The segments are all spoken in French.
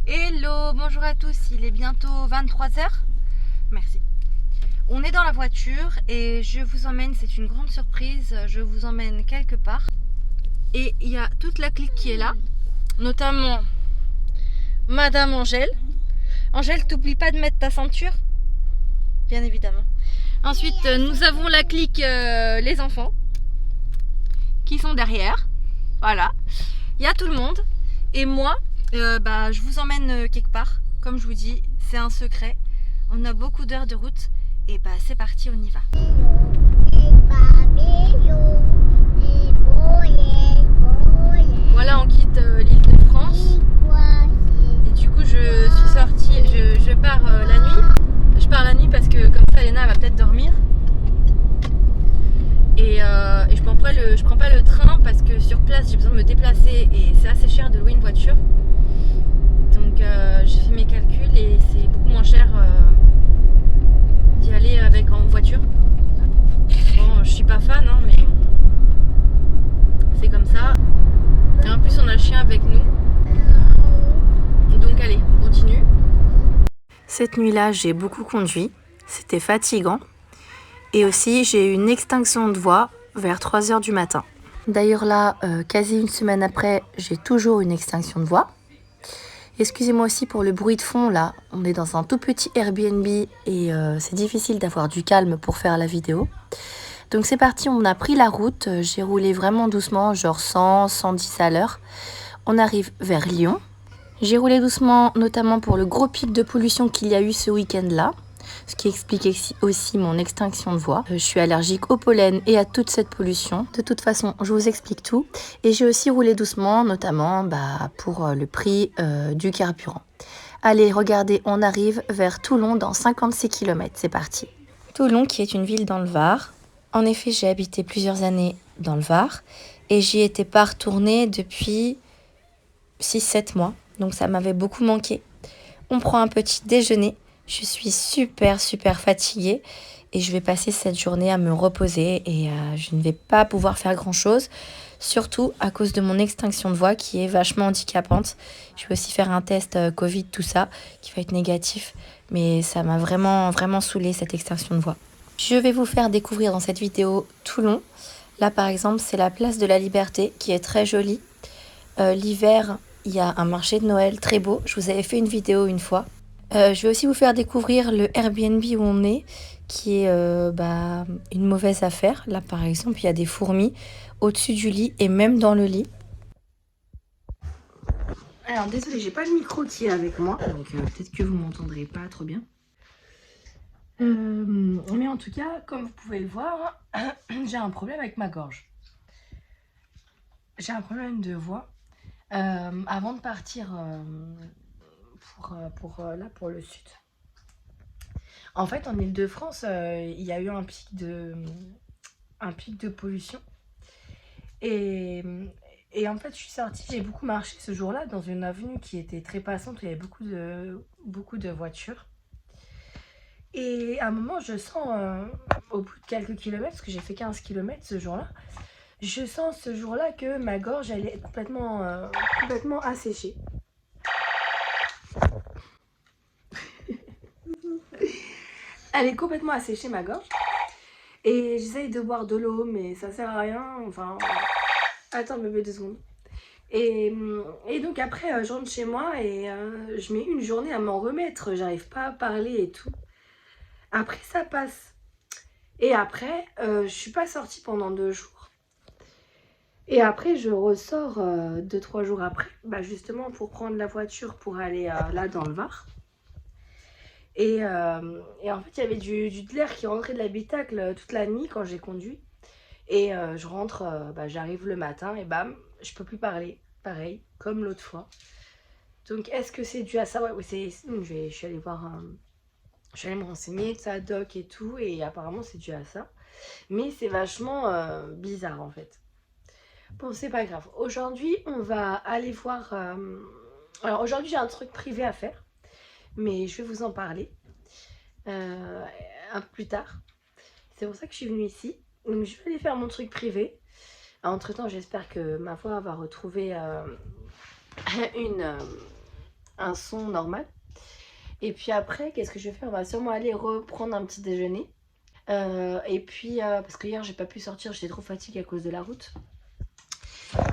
Hello, bonjour à tous, il est bientôt 23h. Merci. On est dans la voiture et je vous emmène, c'est une grande surprise, je vous emmène quelque part. Et il y a toute la clique qui est là, notamment Madame Angèle. Angèle, t'oublie pas de mettre ta ceinture, bien évidemment. Ensuite, nous avons la clique les enfants qui sont derrière. Voilà, il y a tout le monde. Et moi, je vous emmène quelque part. Comme je vous dis, c'est un secret. On a beaucoup d'heures de route. Et c'est parti, on y va. Voilà, on quitte l'île de France. Et du coup, je suis sortie, je pars la nuit. Je pars la nuit parce que comme ça, Léna va peut-être dormir. Et je prends pas le train parce que sur place, j'ai besoin de me déplacer et c'est assez cher de louer une voiture. Donc j'ai fait mes calculs et c'est beaucoup moins cher d'y aller en voiture. Bon, je suis pas fan, hein, mais c'est comme ça. Et en plus, on a le chien avec nous. Donc allez, on continue. Cette nuit-là, j'ai beaucoup conduit. C'était fatigant. Et aussi, j'ai eu une extinction de voix vers 3h du matin. D'ailleurs là, quasi une semaine après, j'ai toujours une extinction de voix. Excusez-moi aussi pour le bruit de fond là. On est dans un tout petit Airbnb et c'est difficile d'avoir du calme pour faire la vidéo. Donc c'est parti, on a pris la route. J'ai roulé vraiment doucement, genre 100, 110 à l'heure. On arrive vers Lyon. J'ai roulé doucement, notamment pour le gros pic de pollution qu'il y a eu ce week-end-là. Ce qui explique aussi mon extinction de voix. Je suis allergique au pollen et à toute cette pollution. De toute façon, je vous explique tout. Et j'ai aussi roulé doucement, notamment pour le prix du carburant. Allez, regardez, on arrive vers Toulon dans 56 km. C'est parti. Toulon, qui est une ville dans le Var. En effet, j'ai habité plusieurs années dans le Var. Et j'y étais pas retournée depuis 6-7 mois. Donc ça m'avait beaucoup manqué. On prend un petit déjeuner. Je suis super fatiguée et je vais passer cette journée à me reposer et je ne vais pas pouvoir faire grand chose, surtout à cause de mon extinction de voix qui est vachement handicapante. Je vais aussi faire un test Covid, tout ça, qui va être négatif, mais ça m'a vraiment saoulée cette extinction de voix. Je vais vous faire découvrir dans cette vidéo Toulon. Là par exemple, c'est la place de la Liberté qui est très jolie. L'hiver, il y a un marché de Noël très beau. Je vous avais fait une vidéo une fois. Je vais aussi vous faire découvrir le Airbnb où on est, qui est une mauvaise affaire. Là, par exemple, il y a des fourmis au-dessus du lit et même dans le lit. Alors, désolé, j'ai pas le micro qui est avec moi, donc peut-être que vous m'entendrez pas trop bien. Mais en tout cas, comme vous pouvez le voir, j'ai un problème avec ma gorge. J'ai un problème de voix. Avant de partir pour le sud. En fait, en Île-de-France, il y a eu un pic de pollution. Et en fait, je suis sortie, j'ai beaucoup marché ce jour-là dans une avenue qui était très passante où il y avait beaucoup de voitures. Et à un moment, je sens, au bout de quelques kilomètres, parce que j'ai fait 15 km ce jour-là, je sens ce jour-là que ma gorge, elle est complètement asséchée. Elle est complètement asséchée, ma gorge. Et j'essaye de boire de l'eau, mais ça sert à rien. Enfin, attends bébé 2 secondes. Et donc après, je rentre chez moi et je mets une journée à m'en remettre. J'arrive pas à parler et tout. Après, ça passe. Et après, je suis pas sortie pendant 2 jours. Et après, je ressors 2-3 jours après, justement pour prendre la voiture pour aller là dans le Var. Et en fait, il y avait de l'air qui rentrait de l'habitacle toute la nuit quand j'ai conduit. Et je rentre, j'arrive le matin et bam, je peux plus parler. Pareil, comme l'autre fois. Donc, est-ce que c'est dû à ça? Ouais, je suis allée voir je suis allée me renseigner, ça, doc et tout. Et apparemment, c'est dû à ça. Mais c'est vachement bizarre, en fait. Bon, c'est pas grave. Aujourd'hui, on va aller voir... Alors, aujourd'hui, j'ai un truc privé à faire. Mais je vais vous en parler un peu plus tard. C'est pour ça que je suis venue ici. Donc je vais aller faire mon truc privé. Entre temps, j'espère que ma voix va retrouver un son normal. Et puis après, qu'est-ce que je vais faire? On va sûrement aller reprendre un petit déjeuner. Et puis, parce que hier, j'ai pas pu sortir, j'étais trop fatiguée à cause de la route.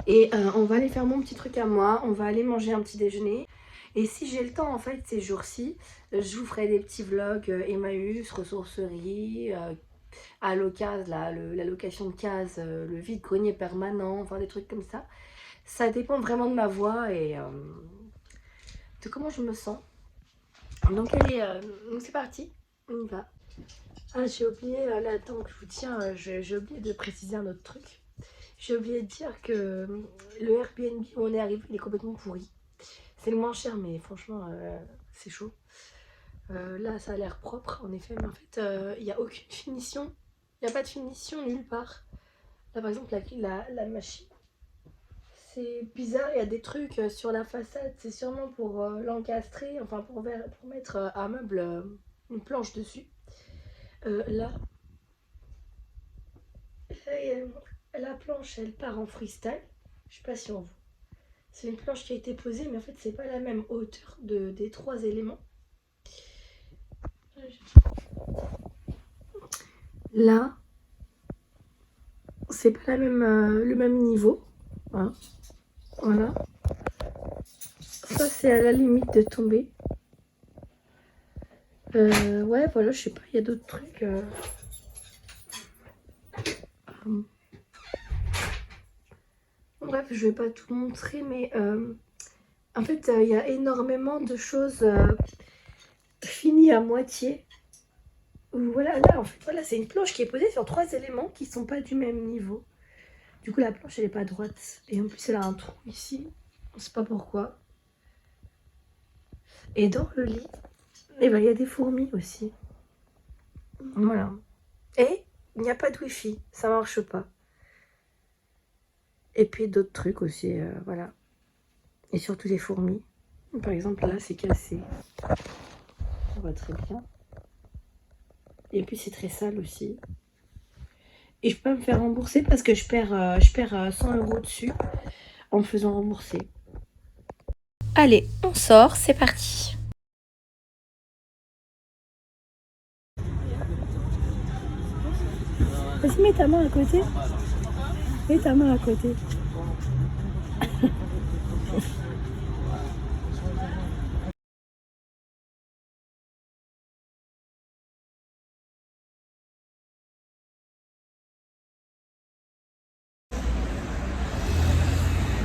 Et on va aller faire mon petit truc à moi, on va aller manger un petit déjeuner. Et si j'ai le temps, en fait, ces jours-ci, je vous ferai des petits vlogs Emmaüs, ressourcerie, à l'occasion, la location de case, le vide-grenier permanent, enfin des trucs comme ça. Ça dépend vraiment de ma voix et de comment je me sens. Donc allez, donc c'est parti, on y va. Ah, j'ai oublié, là, attends que je vous tiens, j'ai oublié de préciser un autre truc. J'ai oublié de dire que le Airbnb où on est arrivé, il est complètement pourri. C'est le moins cher, mais franchement, c'est chaud. Là, ça a l'air propre, en effet, mais en fait, il n'y a aucune finition. Il n'y a pas de finition nulle part. Là, par exemple, la machine, c'est bizarre, il y a des trucs sur la façade. C'est sûrement pour l'encastrer, enfin, pour mettre un meuble, une planche dessus. Là, la planche, elle part en freestyle. Je sais pas si on voit. C'est une planche qui a été posée, mais en fait, c'est pas la même hauteur des trois éléments. Là, c'est pas le même niveau. Hein. Voilà. Ça, c'est à la limite de tomber. Ouais, voilà, je sais pas, il y a d'autres trucs. Bref, je vais pas tout montrer, mais en fait, il y a énormément de choses finies à moitié. Voilà, là, en fait, voilà, c'est une planche qui est posée sur trois éléments qui sont pas du même niveau. Du coup, la planche, elle est pas droite. Et en plus, elle a un trou ici. On sait pas pourquoi. Et dans le lit, eh ben, il y a des fourmis aussi. Voilà. Et il n'y a pas de wifi, ça marche pas. Et puis d'autres trucs aussi, voilà. Et surtout des fourmis. Par exemple, là, c'est cassé. On voit très bien. Et puis c'est très sale aussi. Et je peux pas me faire rembourser parce que je perds 100 € dessus en me faisant rembourser. Allez, on sort, c'est parti. Vas-y, mets ta main à côté. Mets ta main à côté.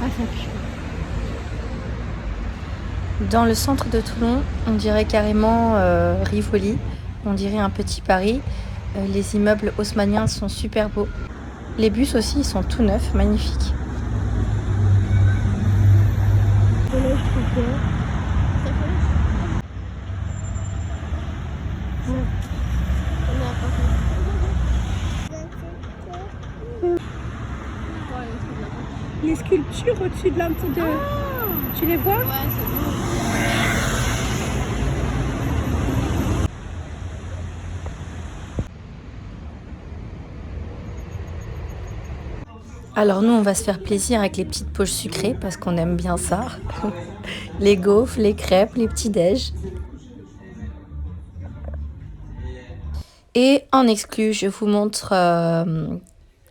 Ah, ça pue. Dans le centre de Toulon, on dirait carrément Rivoli, on dirait un petit Paris. Les immeubles haussmanniens sont super beaux. Les bus aussi, ils sont tout neufs, magnifiques. Les sculptures au-dessus de l'un de... Tu les vois? Ouais, c'est beau. Alors nous, on va se faire plaisir avec les petites poches sucrées parce qu'on aime bien ça. Les gaufres, les crêpes, les petits déj. Et en exclu, je vous montre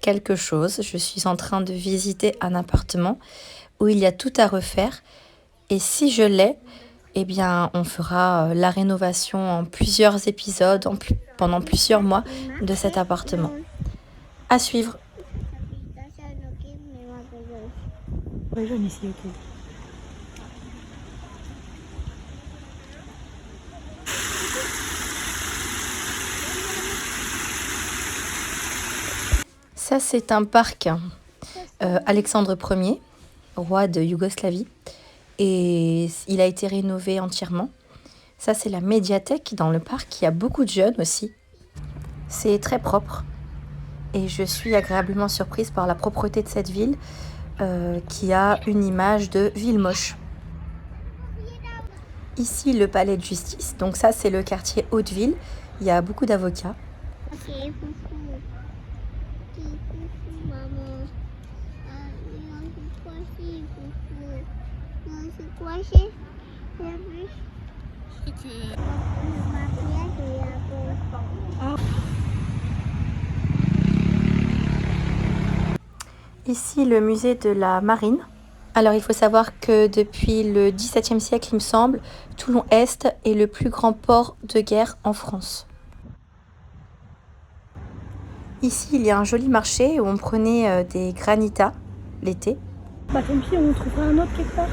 quelque chose. Je suis en train de visiter un appartement où il y a tout à refaire. Et si je l'ai, eh bien, on fera la rénovation en plusieurs épisodes, pendant plusieurs mois de cet appartement. À suivre. Ici, ok. Ça, c'est un parc Alexandre Ier, roi de Yougoslavie. Et il a été rénové entièrement. Ça, c'est la médiathèque dans le parc. Il y a beaucoup de jeunes aussi. C'est très propre. Et je suis agréablement surprise par la propreté de cette ville qui a une image de ville moche. Ici, le palais de justice. Donc ça, c'est le quartier Haute-Ville. Il y a beaucoup d'avocats. Ici, le musée de la Marine. Alors, il faut savoir que depuis le XVIIe siècle, il me semble, Toulon-Est est le plus grand port de guerre en France. Ici, il y a un joli marché où on prenait des granitas l'été. Bah tant pis, on trouvera un autre quelque part.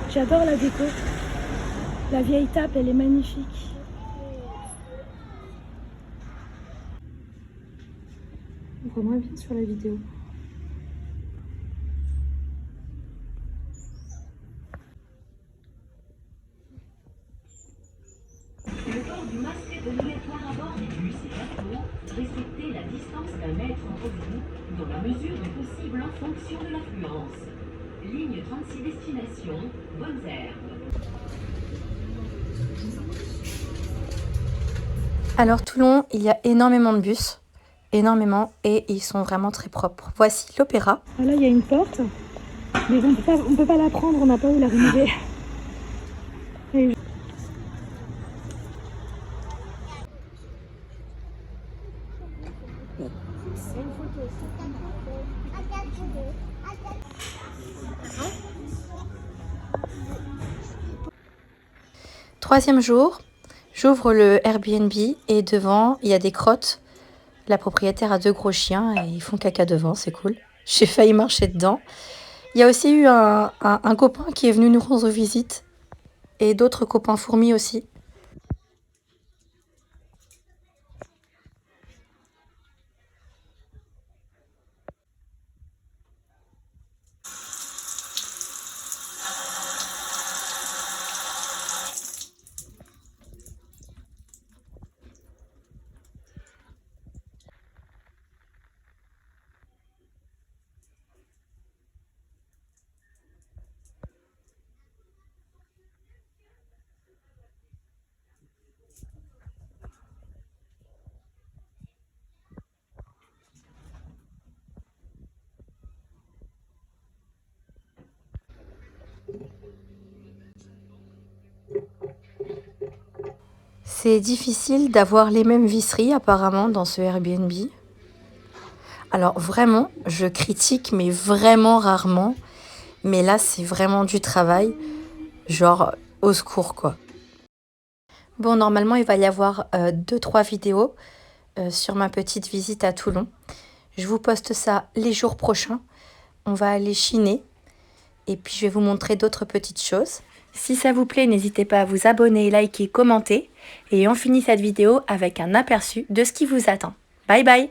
J'adore la déco. La vieille table, elle est magnifique. On voit moins bien sur la vidéo. Le port du masque est obligatoire à bord des bus et bateaux. Respectez la distance d'un mètre entre vous, dans la mesure du possible en fonction de l'affluence. Ligne 36 destination, Bonnes Herbes. Alors Toulon, il y a énormément de bus, énormément, et ils sont vraiment très propres. Voici l'Opéra. Ah, là, il y a une porte, mais on peut pas la prendre, on n'a pas où la rénover. Troisième jour, j'ouvre le Airbnb et devant, il y a des crottes. La propriétaire a 2 gros chiens et ils font caca devant, c'est cool. J'ai failli marcher dedans. Il y a aussi eu un copain qui est venu nous rendre visite et d'autres copains fourmis aussi. C'est difficile d'avoir les mêmes visseries apparemment dans ce Airbnb. Alors vraiment, je critique mais vraiment rarement. Mais là, c'est vraiment du travail. Genre, au secours quoi. Bon, normalement, il va y avoir 2-3 vidéos sur ma petite visite à Toulon. Je vous poste ça les jours prochains. On va aller chiner. Et puis, je vais vous montrer d'autres petites choses. Si ça vous plaît, n'hésitez pas à vous abonner, liker, commenter. Et on finit cette vidéo avec un aperçu de ce qui vous attend. Bye bye!